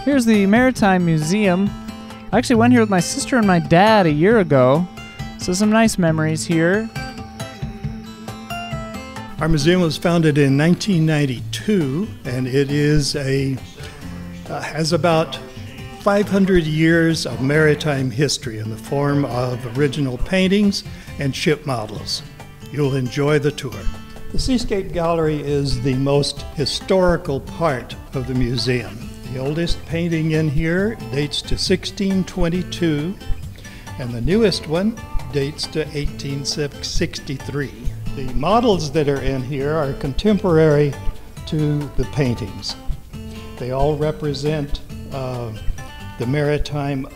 Here's the Maritime Museum. I actually went here with my sister and my dad a year ago, so some nice memories here. Our museum was founded in 1992, and it is has about 500 years of maritime history in the form of original paintings and ship models. You'll enjoy the tour. The Seascape Gallery is the most historical part of the museum. The oldest painting in here dates to 1622, and the newest one dates to 1863. The models that are in here are contemporary to the paintings. They all represent the maritime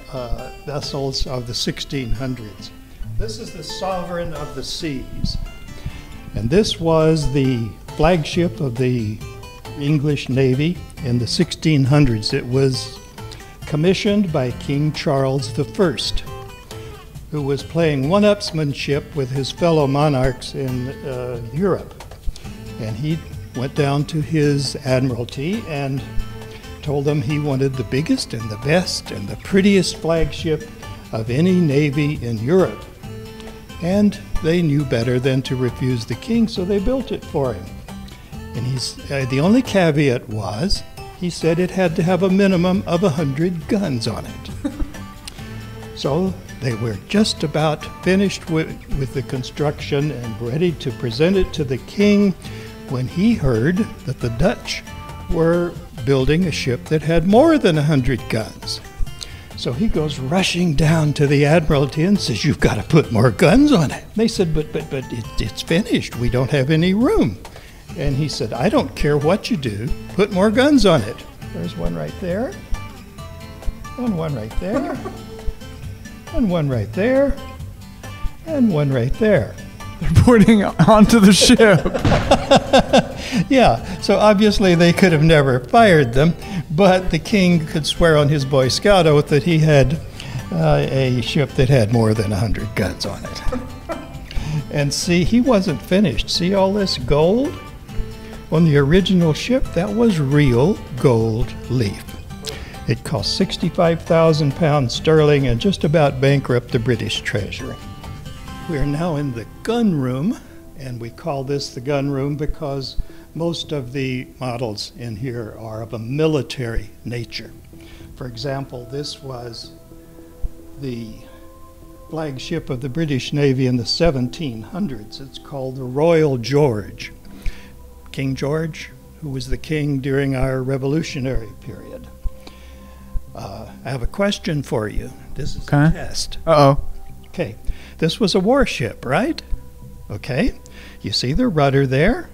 vessels of the 1600s. This is the Sovereign of the Seas, and this was the flagship of the English Navy in the 1600s. It was commissioned by King Charles I, who was playing one-upsmanship with his fellow monarchs in Europe. And he went down to his admiralty and told them he wanted the biggest and the best and the prettiest flagship of any navy in Europe. And they knew better than to refuse the king, so they built it for him. And the only caveat was, he said it had to have a minimum of 100 guns on it. So they were just about finished with the construction and ready to present it to the king when he heard that the Dutch were building a ship that had more than 100 guns. So he goes rushing down to the Admiralty and says, "You've got to put more guns on it." They said, but it's finished. We don't have any room. And he said, "I don't care what you do. Put more guns on it." There's one right there, and one right there, and one right there, and one right there. They're boarding onto the ship. Yeah, so obviously they could have never fired them, but the king could swear on his Boy Scout oath that he had a ship that had more than 100 guns on it. And see, he wasn't finished. See all this gold? On the original ship, that was real gold leaf. It cost 65,000 pounds sterling and just about bankrupt the British Treasury. We are now in the gun room, and we call this the gun room because most of the models in here are of a military nature. For example, this was the flagship of the British Navy in the 1700s. It's called the Royal George. King George, who was the king during our Revolutionary period. I have a question for you. This is a test. Uh-oh. Okay, this was a warship, right? Okay, you see the rudder there?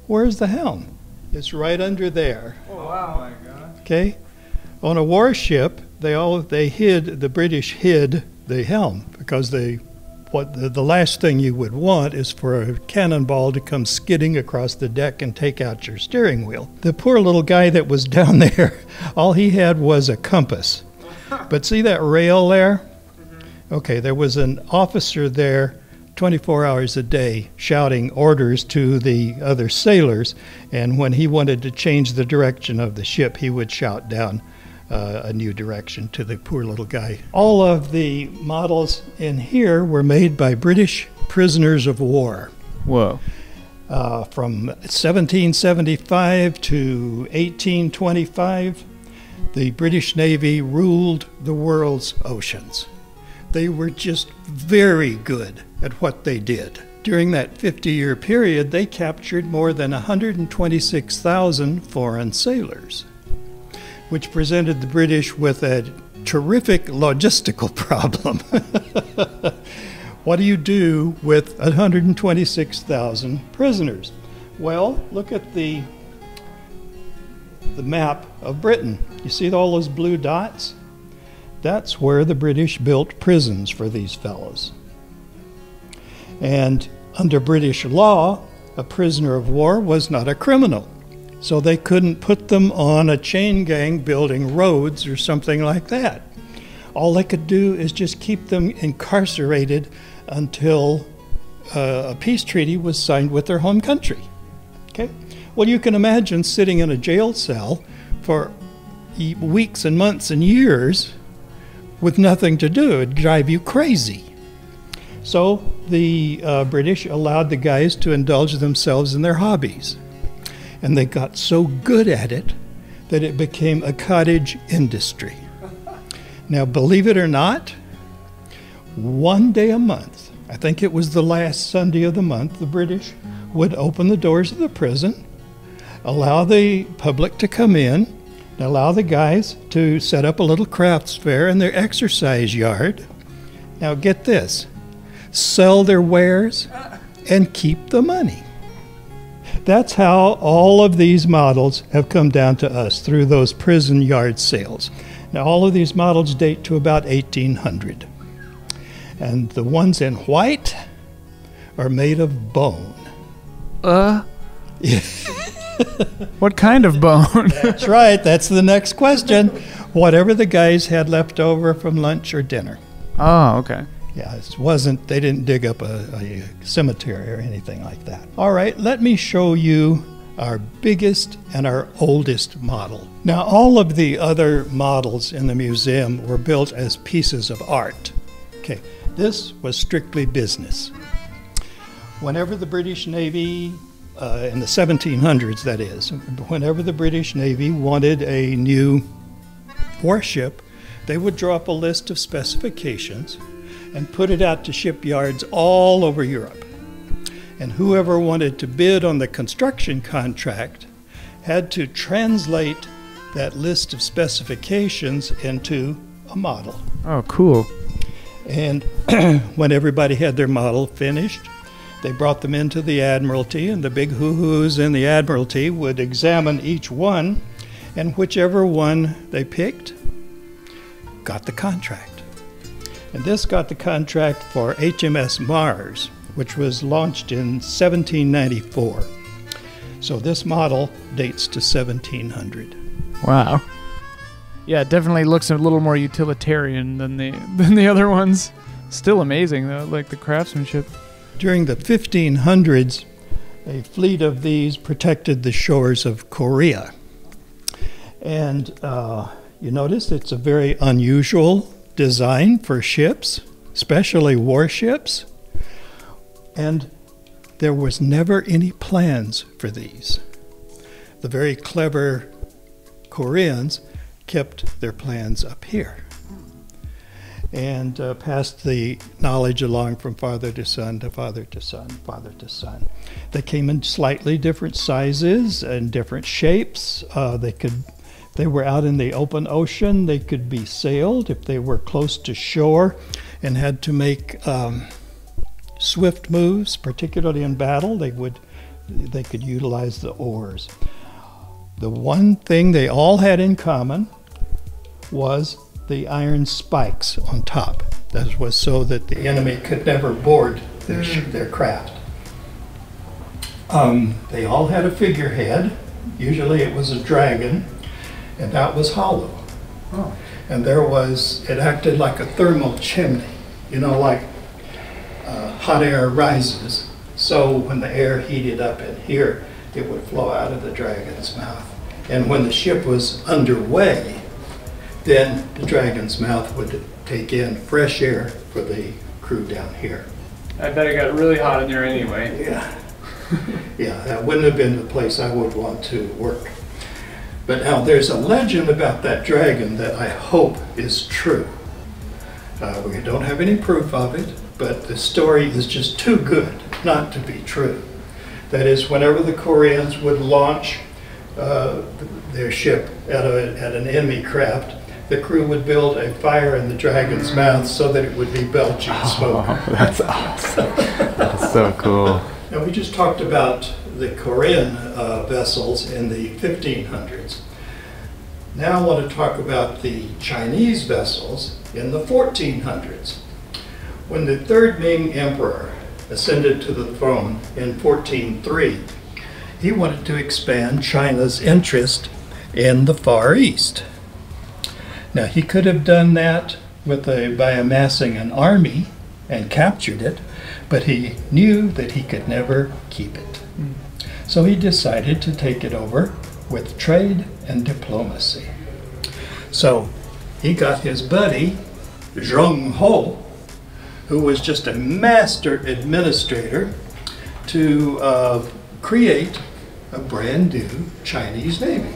Where's the helm? It's right under there. Oh, wow. Oh my God. Okay, on a warship, the British hid the helm because the last thing you would want is for a cannonball to come skidding across the deck and take out your steering wheel. The poor little guy that was down there, all he had was a compass. But see that rail there? Okay, there was an officer there 24 hours a day shouting orders to the other sailors, and when he wanted to change the direction of the ship, he would shout down a new direction to the poor little guy. All of the models in here were made by British prisoners of war. Whoa. From 1775 to 1825, the British Navy ruled the world's oceans. They were just very good at what they did. During that 50-year period, they captured more than 126,000 foreign sailors, which presented the British with a terrific logistical problem. What do you do with 126,000 prisoners? Well, look at the map of Britain. You see all those blue dots? That's where the British built prisons for these fellows. And under British law, a prisoner of war was not a criminal. So they couldn't put them on a chain gang building roads or something like that. All they could do is just keep them incarcerated until a peace treaty was signed with their home country. Okay? Well, you can imagine sitting in a jail cell for weeks and months and years with nothing to do. It'd drive you crazy. So the British allowed the guys to indulge themselves in their hobbies. And they got so good at it that it became a cottage industry. Now, believe it or not, one day a month, I think it was the last Sunday of the month, the British would open the doors of the prison, allow the public to come in, and allow the guys to set up a little crafts fair in their exercise yard. Now get this, sell their wares and keep the money. That's how all of these models have come down to us, through those prison yard sales. Now all of these models date to about 1800. And the ones in white are made of bone. What kind of bone? That's right, that's the next question. Whatever the guys had left over from lunch or dinner. Oh, okay. Yeah, it wasn't, they didn't dig up a cemetery or anything like that. All right, let me show you our biggest and our oldest model. Now, all of the other models in the museum were built as pieces of art. Okay, this was strictly business. Whenever the British Navy, in the 1700s that is, whenever the British Navy wanted a new warship, they would draw up a list of specifications and put it out to shipyards all over Europe. And whoever wanted to bid on the construction contract had to translate that list of specifications into a model. Oh, cool. And when everybody had their model finished, they brought them into the Admiralty, and the big hoo-hoos in the Admiralty would examine each one, and whichever one they picked got the contract. And this got the contract for HMS Mars, which was launched in 1794. So this model dates to 1700. Wow. Yeah, it definitely looks a little more utilitarian than the other ones. Still amazing though, like the craftsmanship. During the 1500s, a fleet of these protected the shores of Korea. And you notice it's a very unusual design for ships, especially warships. And there was never any plans for these. The very clever Koreans kept their plans up here and passed the knowledge along from father to son to father to son, father to son. They came in slightly different sizes and different shapes. They were out in the open ocean. They could be sailed if they were close to shore and had to make swift moves, particularly in battle. They could utilize the oars. The one thing they all had in common was the iron spikes on top. That was so that the enemy could never board their craft. They all had a figurehead. Usually it was a dragon, and that was hollow. Oh. And it acted like a thermal chimney, like hot air rises. So when the air heated up in here, it would flow out of the dragon's mouth. And when the ship was underway, then the dragon's mouth would take in fresh air for the crew down here. I bet it got really hot in there anyway. Yeah. Yeah, that wouldn't have been the place I would want to work. But now there's a legend about that dragon that I hope is true. We don't have any proof of it, but the story is just too good not to be true. That is, whenever the Koreans would launch their ship at an enemy craft, the crew would build a fire in the dragon's mouth so that it would be belching smoke. Oh, that's awesome. That's so cool. Now, we just talked about the Korean vessels in the 1500s. Now I want to talk about the Chinese vessels in the 1400s. When the third Ming Emperor ascended to the throne in 1403, he wanted to expand China's interest in the Far East. Now, he could have done that by amassing an army and captured it, but he knew that he could never keep it. So he decided to take it over with trade and diplomacy. So he got his buddy, Zheng Ho, who was just a master administrator, to create a brand new Chinese Navy.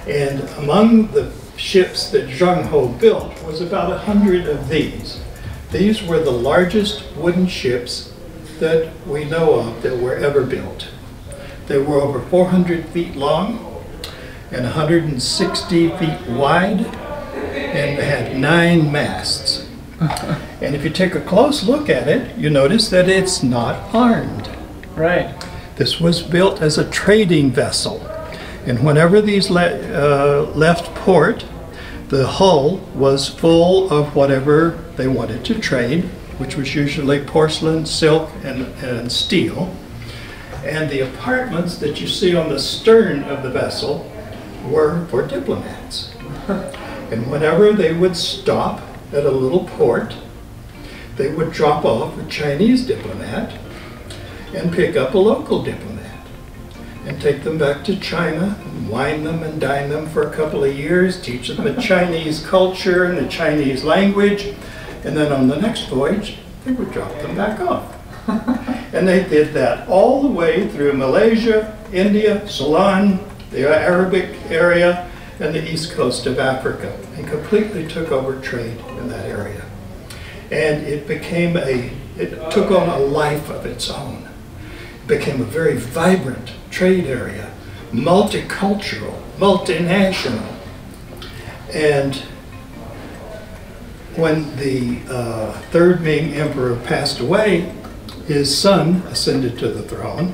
And among the ships that Zheng Ho built was about 100 of these. These were the largest wooden ships that we know of that were ever built. They were over 400 feet long and 160 feet wide, and they had 9 masts. And if you take a close look at it, you notice that it's not armed. Right. This was built as a trading vessel. And whenever these left port, the hull was full of whatever they wanted to trade, which was usually porcelain, silk, and steel. And the apartments that you see on the stern of the vessel were for diplomats. And whenever they would stop at a little port, they would drop off a Chinese diplomat and pick up a local diplomat and take them back to China and wine them and dine them for a couple of years, teach them the Chinese culture and the Chinese language, and then on the next voyage, they would drop them back off. And they did that all the way through Malaysia, India, Ceylon, the Arabic area, and the east coast of Africa, and completely took over trade in that area. And it took on a life of its own. It became a very vibrant trade area, multicultural, multinational. And when the third Ming emperor passed away, his son ascended to the throne,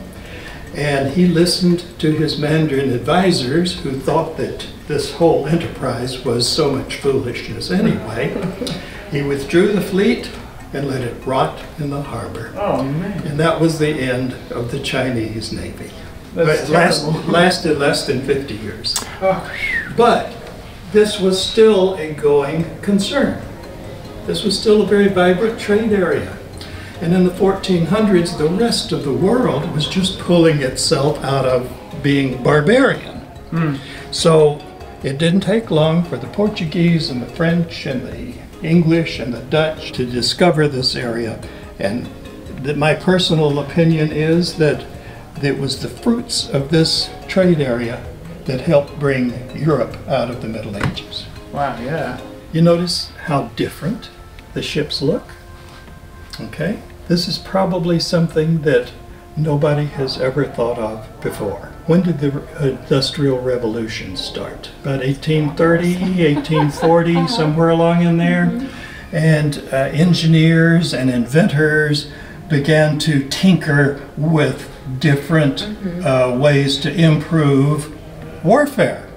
and he listened to his Mandarin advisors who thought that this whole enterprise was so much foolishness anyway. He withdrew the fleet and let it rot in the harbor. Oh, man. And that was the end of the Chinese Navy. That's It lasted less than 50 years. Oh. But this was still a going concern. This was still a very vibrant trade area. And in the 1400s, the rest of the world was just pulling itself out of being barbarian. So it didn't take long for the Portuguese and the French and the English and the Dutch to discover this area. And my personal opinion is that it was the fruits of this trade area that helped bring Europe out of the Middle Ages. Wow, yeah. You notice how different the ships look? Okay? This is probably something that nobody has ever thought of before. When did the Industrial Revolution start? About 1830, 1840, somewhere along in there. And engineers and inventors began to tinker with different ways to improve warfare.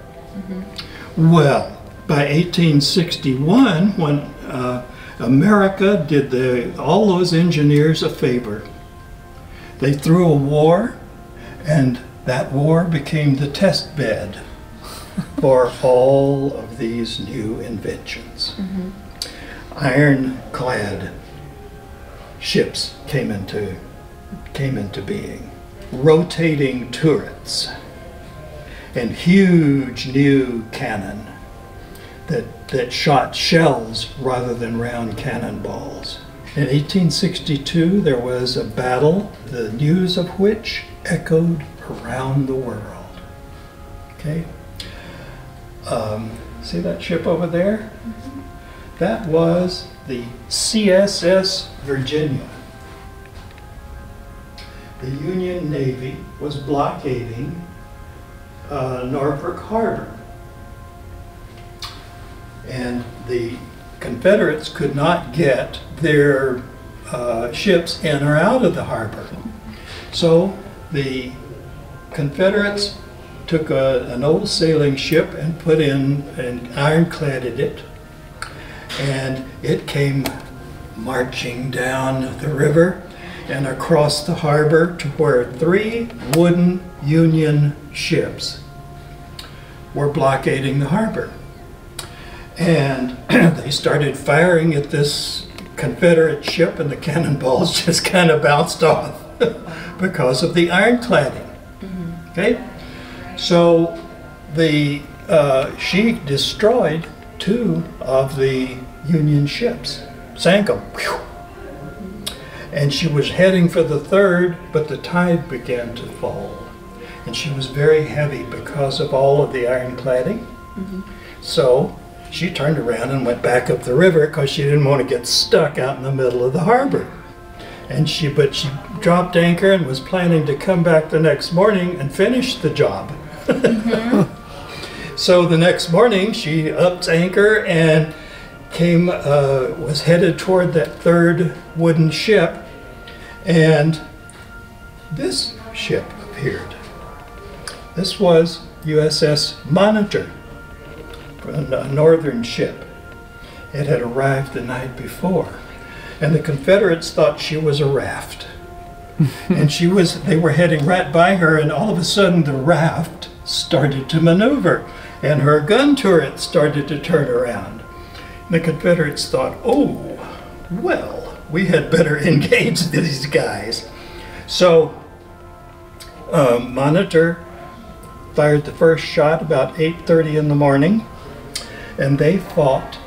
Well, by 1861, when America did all those engineers a favor. They threw a war, and that war became the test bed for all of these new inventions. Ironclad ships came into being, rotating turrets, and huge new cannon that shot shells rather than round cannonballs. In 1862, there was a battle, the news of which echoed around the world. Okay? See that ship over there? That was the CSS Virginia. The Union Navy was blockading Norfolk Harbor. And the Confederates could not get their ships in or out of the harbor. So the Confederates took an old sailing ship and put in and ironcladded it, and it came marching down the river and across the harbor to where 3 wooden Union ships were blockading the harbor. And they started firing at this Confederate ship, and the cannonballs just kind of bounced off because of the ironcladding. Okay? So the she destroyed 2 of the Union ships, sank them. And she was heading for the 3rd, but the tide began to fall. And she was very heavy because of all of the ironcladding. So she turned around and went back up the river because she didn't want to get stuck out in the middle of the harbor. And she dropped anchor and was planning to come back the next morning and finish the job. So the next morning she upped anchor and was headed toward that 3rd wooden ship, and this ship appeared. This was USS Monitor, a northern ship. It had arrived the night before, and the Confederates thought she was a raft. And they were heading right by her, and all of a sudden the raft started to maneuver, and her gun turret started to turn around. The Confederates thought, oh, well, we had better engage these guys. So Monitor fired the first shot about 8:30 in the morning, and they fought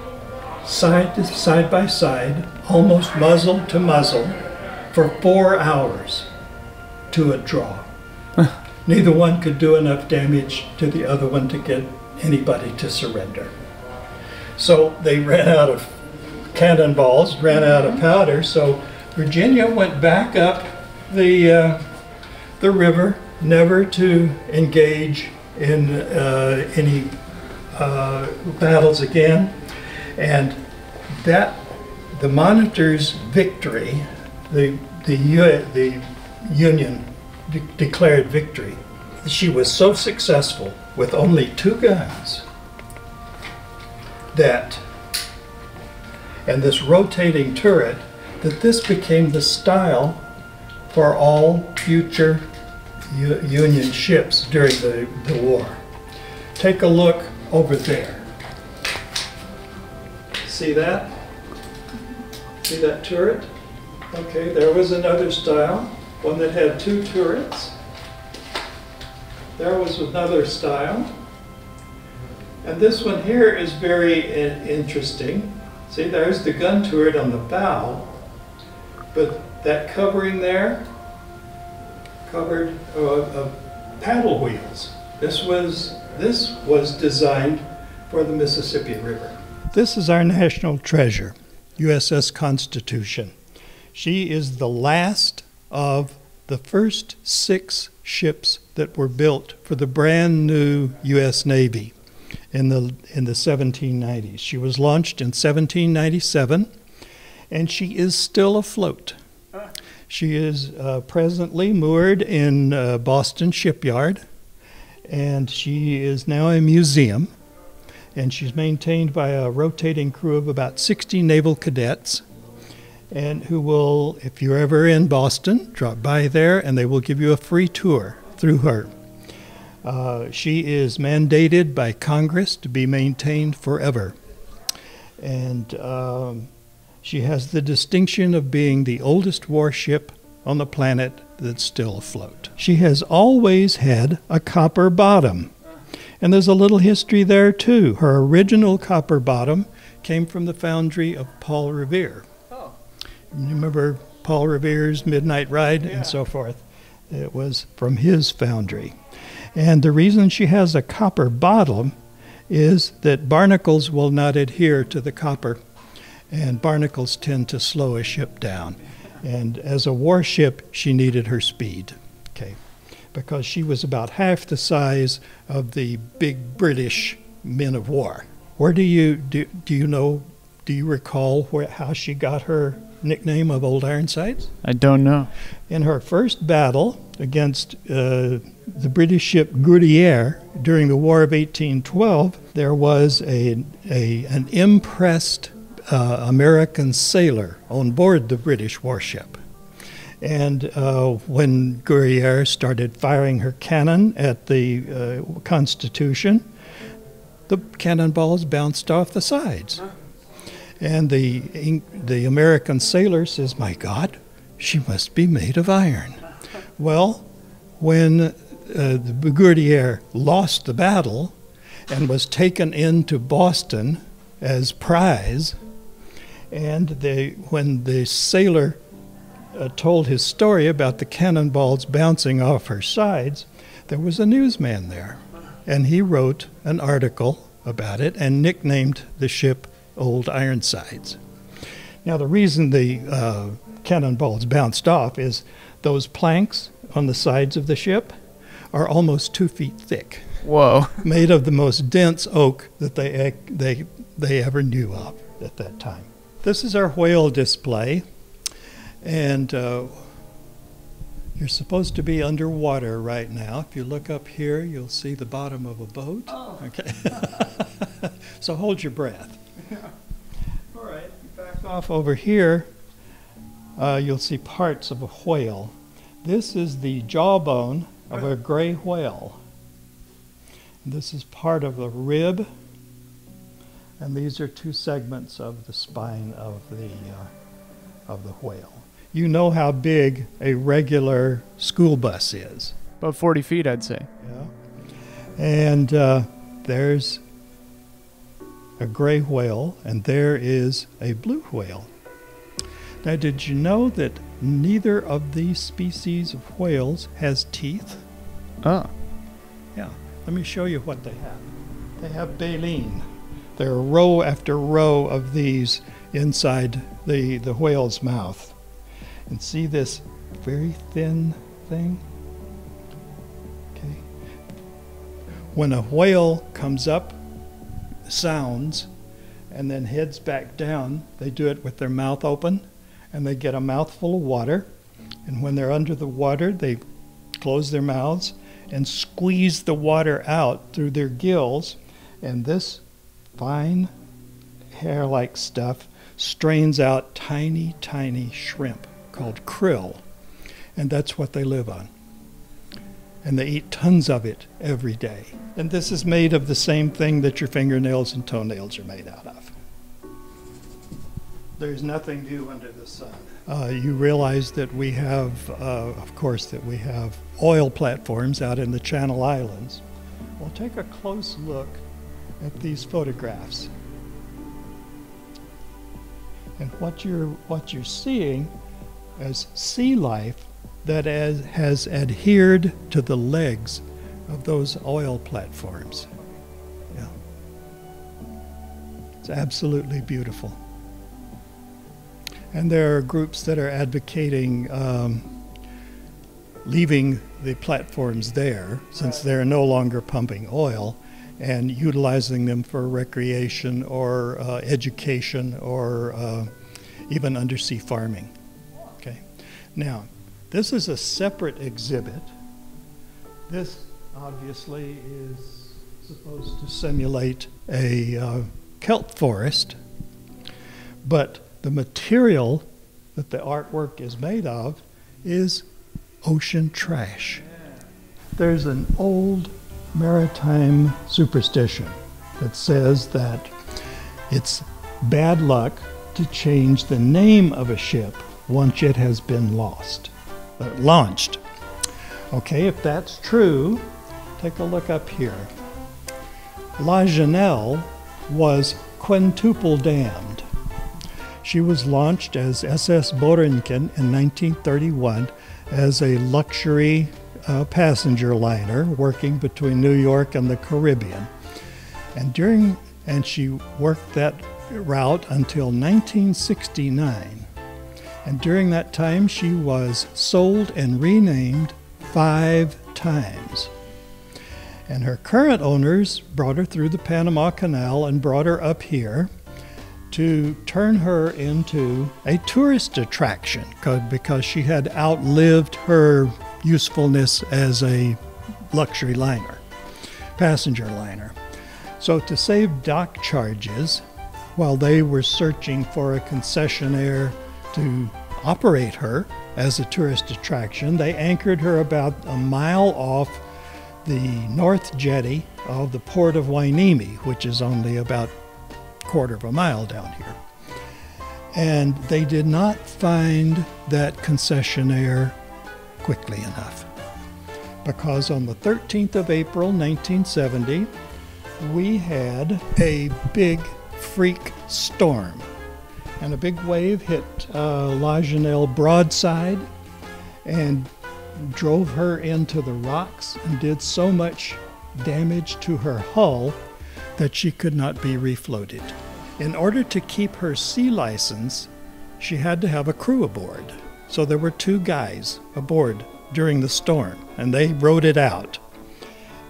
side by side, almost muzzle to muzzle, for 4 hours to a draw. Neither one could do enough damage to the other one to get anybody to surrender. So they ran out of cannonballs, ran out of powder, so Virginia went back up the river, never to engage in any battles again. And the Monitor's victory, the Union declared victory. She was so successful with only 2 guns and this rotating turret, that this became the style for all future Union ships during the war. Take a look over there. See that? See that turret? Okay, there was another style, one that had 2 turrets. There was another style. And this one here is very interesting. See, there's the gun turret on the bow, but that covering there covered paddle wheels. This was designed for the Mississippi River. This is our national treasure, USS Constitution. She is the last of the first 6 ships that were built for the brand new U.S. Navy in the 1790s. She was launched in 1797, and she is still afloat. She is presently moored in Boston Shipyard, and she is now a museum, and she's maintained by a rotating crew of about 60 naval cadets, and who will, if you're ever in Boston, drop by there and they will give you a free tour through her. She is mandated by Congress to be maintained forever. And she has the distinction of being the oldest warship on the planet that's still afloat. She has always had a copper bottom. And there's a little history there too. Her original copper bottom came from the foundry of Paul Revere. You remember Paul Revere's Midnight Ride and so forth? It was from his foundry. And the reason she has a copper bottom is that barnacles will not adhere to the copper, and barnacles tend to slow a ship down. And as a warship, she needed her speed, because she was about half the size of the big British men of war. Where do you recall how she got her nickname of Old Ironsides? I don't know. In her first battle against the British ship Goodyear during the War of 1812, there was an impressed American sailor on board the British warship. And when Goodyear started firing her cannon at the Constitution, the cannonballs bounced off the sides. And the American sailor says, "My God, she must be made of iron." Well, when the Goodyear lost the battle, and was taken into Boston as prize. And when the sailor told his story about the cannonballs bouncing off her sides, there was a newsman there. And he wrote an article about it and nicknamed the ship Old Ironsides. Now, the reason the cannonballs bounced off is those planks on the sides of the ship are almost 2 feet thick. Whoa. Made of the most dense oak that they ever knew of at that time. This is our whale display, and you're supposed to be underwater right now. If you look up here, you'll see the bottom of a boat. Oh. Okay. So hold your breath. Yeah. All right, back off over here, you'll see parts of a whale. This is the jawbone of a gray whale. This is part of the rib, and these are 2 segments of the spine of the whale. You know how big a regular school bus is. About 40 feet, I'd say. Yeah. And there's a gray whale, and there is a blue whale. Now, did you know that neither of these species of whales has teeth? Oh. Yeah. Let me show you what they have. They have baleen. There are row after row of these inside the whale's mouth. And see this very thin thing? Okay. When a whale comes up, sounds, and then heads back down, they do it with their mouth open, and they get a mouthful of water. And when they're under the water, they close their mouths and squeeze the water out through their gills, and this fine hair-like stuff strains out tiny, tiny shrimp called krill, and that's what they live on. And they eat tons of it every day. And this is made of the same thing that your fingernails and toenails are made out of. There's nothing new under the sun. You realize that we have, of course, that we have oil platforms out in the Channel Islands. Well, take a close look at these photographs. And what you're seeing is sea life that has adhered to the legs of those oil platforms. Yeah. It's absolutely beautiful. And there are groups that are advocating leaving the platforms there, since they're no longer pumping oil, and utilizing them for recreation or education or even undersea farming. Okay. Now, this is a separate exhibit. This obviously is supposed to simulate a kelp forest, but the material that the artwork is made of is ocean trash. There's an old maritime superstition that says that it's bad luck to change the name of a ship once it has been launched. Okay, if that's true, take a look up here. LaChanel was quintuple damned. She was launched as SS Borinquen in 1931 as a luxury passenger liner working between New York and the Caribbean. And she worked that route until 1969. And during that time, she was sold and renamed 5 times. And her current owners brought her through the Panama Canal and brought her up here to turn her into a tourist attraction because she had outlived her usefulness as a luxury liner, passenger liner. So to save dock charges, while they were searching for a concessionaire to operate her as a tourist attraction, they anchored her about a mile off the north jetty of the port of Hueneme, which is only about a quarter of a mile down here. And they did not find that concessionaire quickly enough, because on the 13th of April 1970, we had a big freak storm, and a big wave hit LaChanel broadside and drove her into the rocks and did so much damage to her hull that she could not be refloated. In order to keep her sea license, she had to have a crew aboard. So there were 2 guys aboard during the storm, and they rode it out.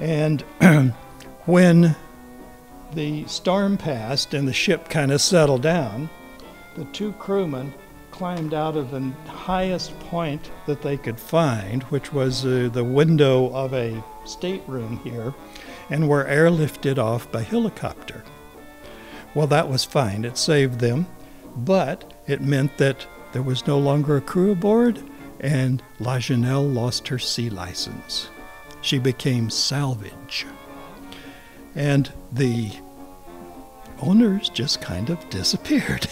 And when the storm passed and the ship kind of settled down, the 2 crewmen climbed out of the highest point that they could find, which was the window of a stateroom here, and were airlifted off by helicopter. Well, that was fine. It saved them, but it meant that there was no longer a crew aboard, and LaChanel lost her sea license. She became salvage. And the owners just kind of disappeared.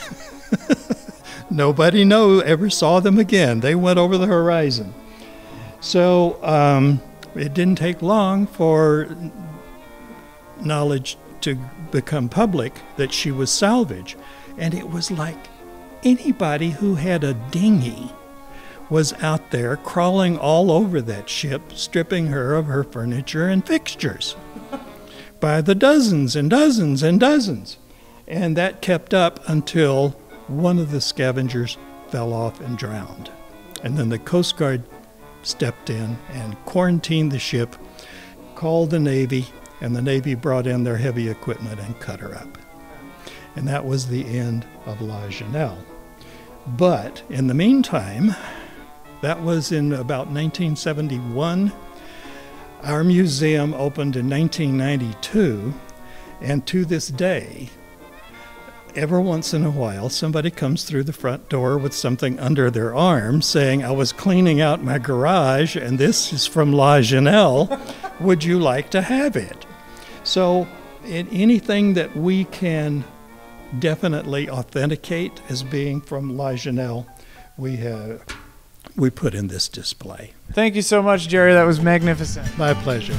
Nobody ever saw them again. They went over the horizon. So it didn't take long for knowledge to become public that she was salvage. And it was like anybody who had a dinghy was out there crawling all over that ship, stripping her of her furniture and fixtures by the dozens and dozens and dozens. And that kept up until one of the scavengers fell off and drowned. And then the Coast Guard stepped in and quarantined the ship, called the Navy, and the Navy brought in their heavy equipment and cut her up. And that was the end of LaChanel. But in the meantime, that was in about 1971. Our museum opened in 1992, and to this day, every once in a while, somebody comes through the front door with something under their arm saying, "I was cleaning out my garage, and this is from LaChanel. Would you like to have it?" So anything that we can definitely authenticate as being from LaChanel, we put in this display. Thank you so much, Jerry. That was magnificent. My pleasure.